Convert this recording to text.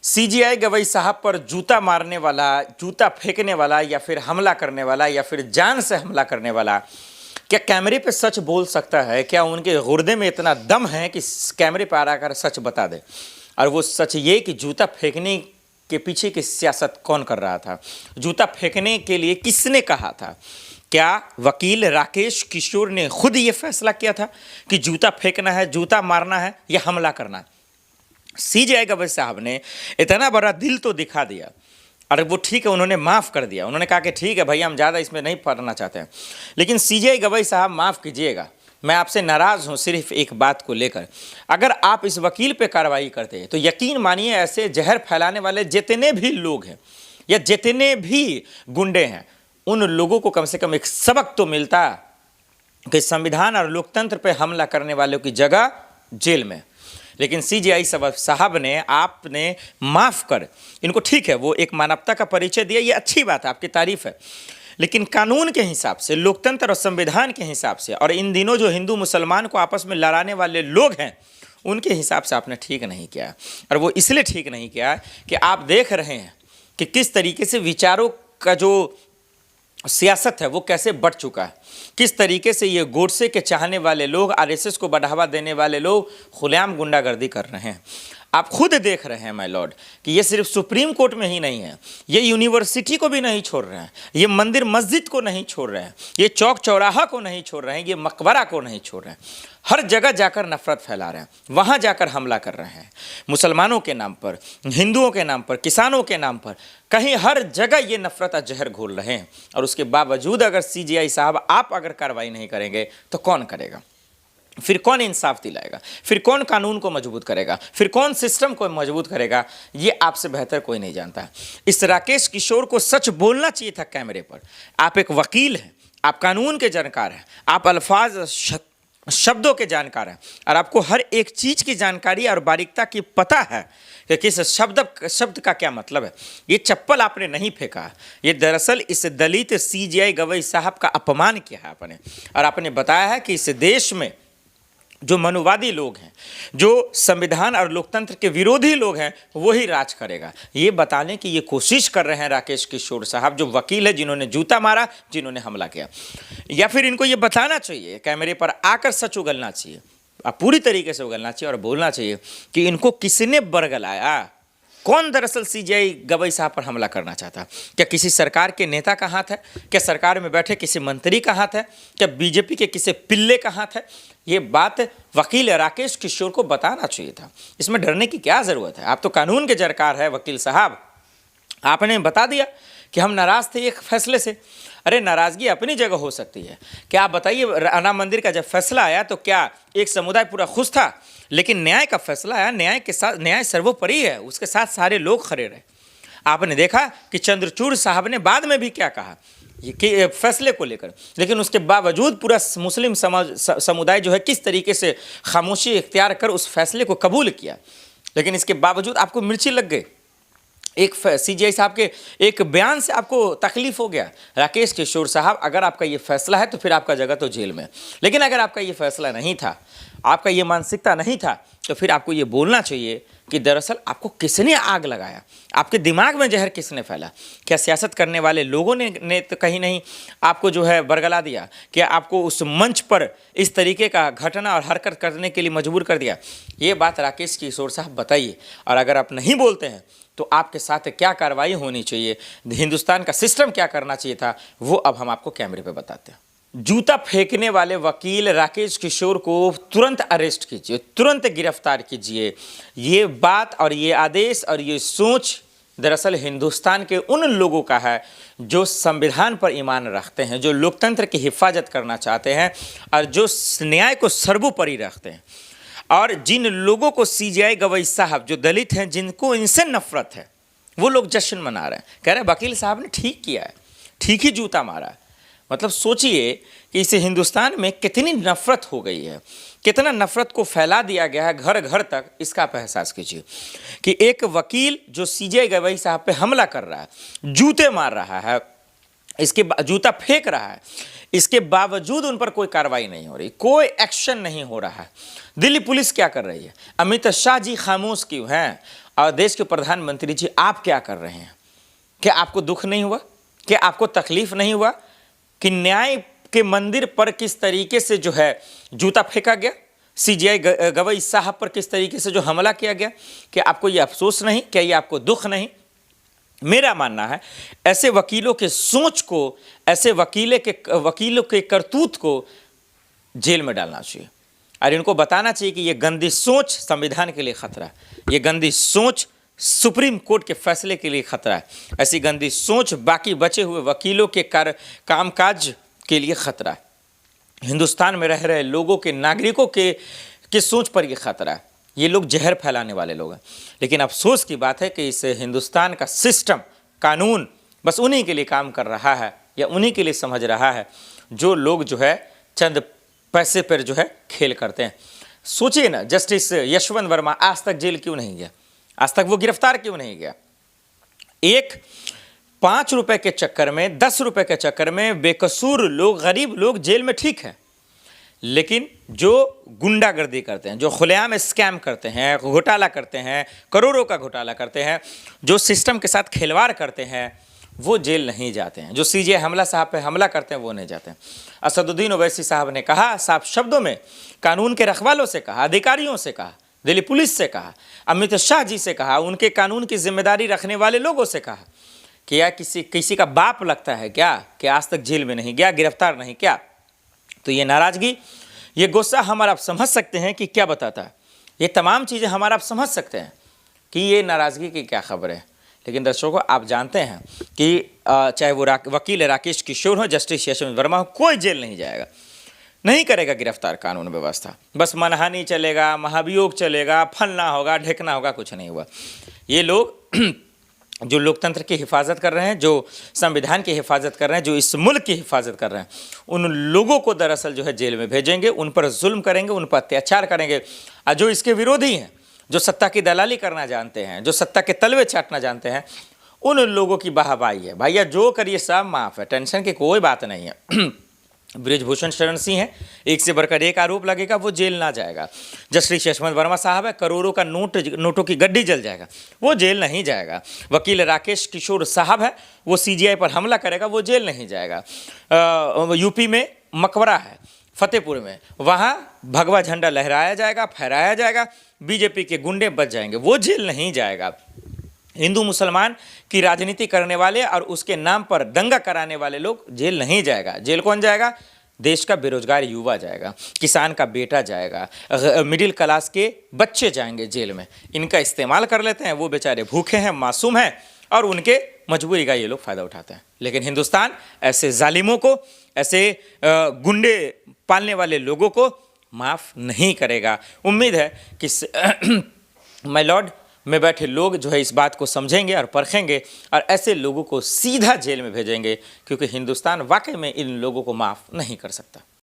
CGI Gavai साहब पर जूता मारने वाला, जूता फेंकने वाला या फिर हमला करने वाला या फिर जान से हमला करने वाला क्या कैमरे पे सच बोल सकता है? क्या उनके गुर्दे में इतना दम है कि कैमरे पर आकर सच बता दे? और वो सच ये कि जूता फेंकने के पीछे की सियासत कौन कर रहा था, जूता फेंकने के लिए किसने कहा था? क्या वकील राकेश किशोर ने खुद ये फैसला किया था कि जूता फेंकना है, जूता मारना है या हमला करना है? सीजीआई गवई साहब ने इतना बड़ा दिल तो दिखा दिया और वो ठीक है, उन्होंने माफ़ कर दिया। उन्होंने कहा कि ठीक है भैया, हम ज़्यादा इसमें नहीं पढ़ना चाहते हैं। लेकिन सीजीआई गवई साहब माफ़ कीजिएगा, मैं आपसे नाराज़ हूँ सिर्फ एक बात को लेकर। अगर आप इस वकील पे कार्रवाई करते हैं तो यकीन मानिए ऐसे जहर फैलाने वाले जितने भी लोग हैं या जितने भी गुंडे हैं, उन लोगों को कम से कम एक सबक तो मिलता कि संविधान और लोकतंत्र पे हमला करने वालों की जगह जेल में। लेकिन सीजीआई साहब ने, आपने माफ़ कर इनको, ठीक है वो एक मानवता का परिचय दिया, ये अच्छी बात है, आपकी तारीफ़ है। लेकिन कानून के हिसाब से, लोकतंत्र और संविधान के हिसाब से, और इन दिनों जो हिंदू मुसलमान को आपस में लड़ाने वाले लोग हैं उनके हिसाब से आपने ठीक नहीं किया। और वो इसलिए ठीक नहीं किया कि आप देख रहे हैं कि किस तरीके से विचारों का जो सियासत है वो कैसे बढ़ चुका है, किस तरीके से ये गोडसे के चाहने वाले लोग, आरएसएस को बढ़ावा देने वाले लोग खुलेआम गुंडागर्दी कर रहे हैं। आप खुद देख रहे हैं माय लॉर्ड कि ये सिर्फ सुप्रीम कोर्ट में ही नहीं है, ये यूनिवर्सिटी को भी नहीं छोड़ रहे हैं, ये मंदिर मस्जिद को नहीं छोड़ रहे हैं, ये चौक चौराहा को नहीं छोड़ रहे हैं, ये मकबरा को नहीं छोड़ रहे हैं। हर जगह जाकर नफरत फैला रहे हैं, वहाँ जाकर हमला कर रहे हैं, मुसलमानों के नाम पर, हिंदुओं के नाम पर, किसानों के नाम पर, कहीं हर जगह ये नफरत और जहर घोल रहे हैं। और उसके बावजूद अगर सीजीआई साहब आप अगर कार्रवाई नहीं करेंगे तो कौन करेगा? फिर कौन इंसाफ दिलाएगा? फिर कौन कानून को मजबूत करेगा? फिर कौन सिस्टम को मजबूत करेगा? ये आपसे बेहतर कोई नहीं जानता है। इस राकेश किशोर को सच बोलना चाहिए था कैमरे पर। आप एक वकील हैं, आप कानून के जानकार हैं, आप अल्फाज शब्दों के जानकार हैं और आपको हर एक चीज़ की जानकारी और बारीकता की पता है कि किस शब्द का क्या मतलब है। ये चप्पल आपने नहीं फेंका, ये दरअसल इस दलित सीजीआई गवई साहब का अपमान किया है आपने। और आपने बताया है कि इस देश में जो मनुवादी लोग हैं, जो संविधान और लोकतंत्र के विरोधी लोग हैं, वही राज करेगा। ये बताने की ये कोशिश कर रहे हैं राकेश किशोर साहब, जो वकील है, जिन्होंने जूता मारा, जिन्होंने हमला किया। या फिर इनको ये बताना चाहिए, कैमरे पर आकर सच उगलना चाहिए, पूरी तरीके से उगलना चाहिए और बोलना चाहिए कि इनको किसने बरगलाया, कौन दरअसल सीजीआई गवई साहब पर हमला करना चाहता? क्या किसी सरकार के नेता का हाथ है? क्या सरकार में बैठे किसी मंत्री का हाथ है? क्या बीजेपी के किसी पिल्ले का हाथ है? ये बात वकील राकेश किशोर को बताना चाहिए था। इसमें डरने की क्या ज़रूरत है? आप तो कानून के जानकार है वकील साहब, आपने बता दिया कि हम नाराज़ थे एक फैसले से। अरे नाराज़गी अपनी जगह हो सकती है। क्या आप बताइए, राम मंदिर का जब फैसला आया तो क्या एक समुदाय पूरा खुश था? लेकिन न्याय का फैसला आया, न्याय के साथ, न्याय सर्वोपरि है, उसके साथ सारे लोग खड़े रहे। आपने देखा कि चंद्रचूड़ साहब ने बाद में भी क्या कहा ये फैसले को लेकर, लेकिन उसके बावजूद पूरा मुस्लिम समुदाय जो है किस तरीके से खामोशी इख्तियार कर उस फैसले को कबूल किया। लेकिन इसके बावजूद आपको मिर्ची लग गई। एक सीजीआई साहब के एक बयान से आपको तकलीफ हो गया। राकेश किशोर साहब, अगर आपका ये फैसला है तो फिर आपका जगह तो जेल में। लेकिन अगर आपका ये फैसला नहीं था, आपका ये मानसिकता नहीं था, तो फिर आपको ये बोलना चाहिए कि दरअसल आपको किसने आग लगाया, आपके दिमाग में जहर किसने फैला? क्या सियासत करने वाले लोगों ने तो कहीं नहीं आपको जो है बरगला दिया? क्या आपको उस मंच पर इस तरीके का घटना और हरकत करने के लिए मजबूर कर दिया? ये बात राकेश किशोर साहब बताइए। और अगर आप नहीं बोलते हैं तो आपके साथ क्या कार्रवाई होनी चाहिए, हिंदुस्तान का सिस्टम क्या करना चाहिए था, वो अब हम आपको कैमरे पे बताते हैं। जूता फेंकने वाले वकील राकेश किशोर को तुरंत अरेस्ट कीजिए, तुरंत गिरफ्तार कीजिए। ये बात और ये आदेश और ये सोच दरअसल हिंदुस्तान के उन लोगों का है जो संविधान पर ईमान रखते हैं, जो लोकतंत्र की हिफाजत करना चाहते हैं और जो न्याय को सर्वोपरि रखते हैं। और जिन लोगों को सीजीआई गवई साहब, जो दलित हैं, जिनको इनसे नफरत है, वो लोग जश्न मना रहे हैं, कह रहे हैं वकील साहब ने ठीक किया है, ठीक ही जूता मारा है। मतलब सोचिए कि इस हिंदुस्तान में कितनी नफरत हो गई है, कितना नफरत को फैला दिया गया है घर घर तक। इसका आप एहसास कीजिए कि एक वकील जो सीजीआई गवई साहब पे हमला कर रहा है, जूते मार रहा है, इसके जूता फेंक रहा है, इसके बावजूद उन पर कोई कार्रवाई नहीं हो रही, कोई एक्शन नहीं हो रहा है। दिल्ली पुलिस क्या कर रही है? अमित शाह जी खामोश क्यों हैं? और देश के प्रधानमंत्री जी आप क्या कर रहे हैं? क्या आपको दुख नहीं हुआ? क्या आपको तकलीफ नहीं हुआ कि न्याय के मंदिर पर किस तरीके से जो है जूता फेंका गया, सीजीआई गवई साहब पर किस तरीके से जो हमला किया गया? क्या आपको ये अफसोस नहीं? क्या ये आपको दुख नहीं? मेरा मानना है ऐसे वकीलों के सोच को, ऐसे वकीलों के करतूत को जेल में डालना चाहिए और इनको बताना चाहिए कि ये गंदी सोच संविधान के लिए खतरा है, ये गंदी सोच सुप्रीम कोर्ट के फैसले के लिए खतरा है, ऐसी गंदी सोच बाकी बचे हुए वकीलों के कामकाज के लिए खतरा है, हिंदुस्तान में रह रहे लोगों के, नागरिकों के सोच पर यह खतरा है। ये लोग जहर फैलाने वाले लोग हैं। लेकिन अफसोस की बात है कि इस हिंदुस्तान का सिस्टम, कानून बस उन्हीं के लिए काम कर रहा है या उन्हीं के लिए समझ रहा है जो लोग जो है चंद पैसे पर जो है खेल करते हैं। सोचिए ना, जस्टिस यशवंत वर्मा आज तक जेल क्यों नहीं गया? आज तक वो गिरफ्तार क्यों नहीं गया? एक 5 रुपए के चक्कर में, 10 रुपए के चक्कर में बेकसूर लोग, गरीब लोग जेल में ठीक है, लेकिन जो गुंडागर्दी करते हैं, जो खुलेआम स्कैम करते हैं, घोटाला करते हैं, करोड़ों का घोटाला करते हैं, जो सिस्टम के साथ खिलवाड़ करते हैं, वो जेल नहीं जाते हैं। जो सीजीआई हमला साहब पे हमला करते हैं वो नहीं जाते हैं। असदुद्दीन ओवैसी साहब ने कहा साफ शब्दों में, कानून के रखवालों से कहा, अधिकारियों से कहा, दिल्ली पुलिस से कहा, अमित शाह जी से कहा, उनके कानून की जिम्मेदारी रखने वाले लोगों से कहा कि या किसी का बाप लगता है क्या कि आज तक जेल में नहीं गया, गिरफ्तार नहीं क्या? तो ये नाराजगी, ये गुस्सा हमारा आप समझ सकते हैं कि क्या बताता है। ये तमाम चीज़ें हमारा आप समझ सकते हैं कि ये नाराज़गी की क्या खबर है। लेकिन दर्शकों, आप जानते हैं कि चाहे वो वकील राकेश किशोर हो, जस्टिस यशवंत वर्मा हो, कोई जेल नहीं जाएगा, नहीं करेगा गिरफ्तार कानून व्यवस्था। बस मनहानि चलेगा, महाभियोग चलेगा, फलना होगा, ढेकना होगा, कुछ नहीं हुआ। ये लोग जो लोकतंत्र की हिफाजत कर रहे हैं, जो संविधान की हिफाजत कर रहे हैं, जो इस मुल्क की हिफाजत कर रहे हैं, उन लोगों को दरअसल जो है जेल में भेजेंगे, उन पर जुल्म करेंगे, उन पर अत्याचार करेंगे। और जो इसके विरोधी हैं, जो सत्ता की दलाली करना जानते हैं, जो सत्ता के तलवे चाटना जानते हैं, उन लोगों की वाहवाही है। भैया जो करिए सब माफ़ है, टेंशन की कोई बात नहीं है। बृजभूषण शरण सिंह है, एक से बढ़कर एक आरोप लगेगा, वो जेल ना जाएगा। जस्टिस यशवंत वर्मा साहब है, करोड़ों का नोटों की गड्डी जल जाएगा, वो जेल नहीं जाएगा। वकील राकेश किशोर साहब है, वो सीजीआई पर हमला करेगा, वो जेल नहीं जाएगा। यूपी में मकबरा है, फतेहपुर में, वहाँ भगवा झंडा लहराया जाएगा, फहराया जाएगा, बीजेपी के गुंडे बच जाएंगे, वो जेल नहीं जाएगा। हिंदू मुसलमान की राजनीति करने वाले और उसके नाम पर दंगा कराने वाले लोग जेल नहीं जाएगा। जेल कौन जाएगा? देश का बेरोजगार युवा जाएगा, किसान का बेटा जाएगा, मिडिल क्लास के बच्चे जाएंगे जेल में। इनका इस्तेमाल कर लेते हैं, वो बेचारे भूखे हैं, मासूम हैं, और उनके मजबूरी का ये लोग फ़ायदा उठाते हैं। लेकिन हिंदुस्तान ऐसे जालिमों को, ऐसे गुंडे पालने वाले लोगों को माफ़ नहीं करेगा। उम्मीद है कि माय लॉर्ड में बैठे लोग जो है इस बात को समझेंगे और परखेंगे और ऐसे लोगों को सीधा जेल में भेजेंगे, क्योंकि हिंदुस्तान वाकई में इन लोगों को माफ़ नहीं कर सकता।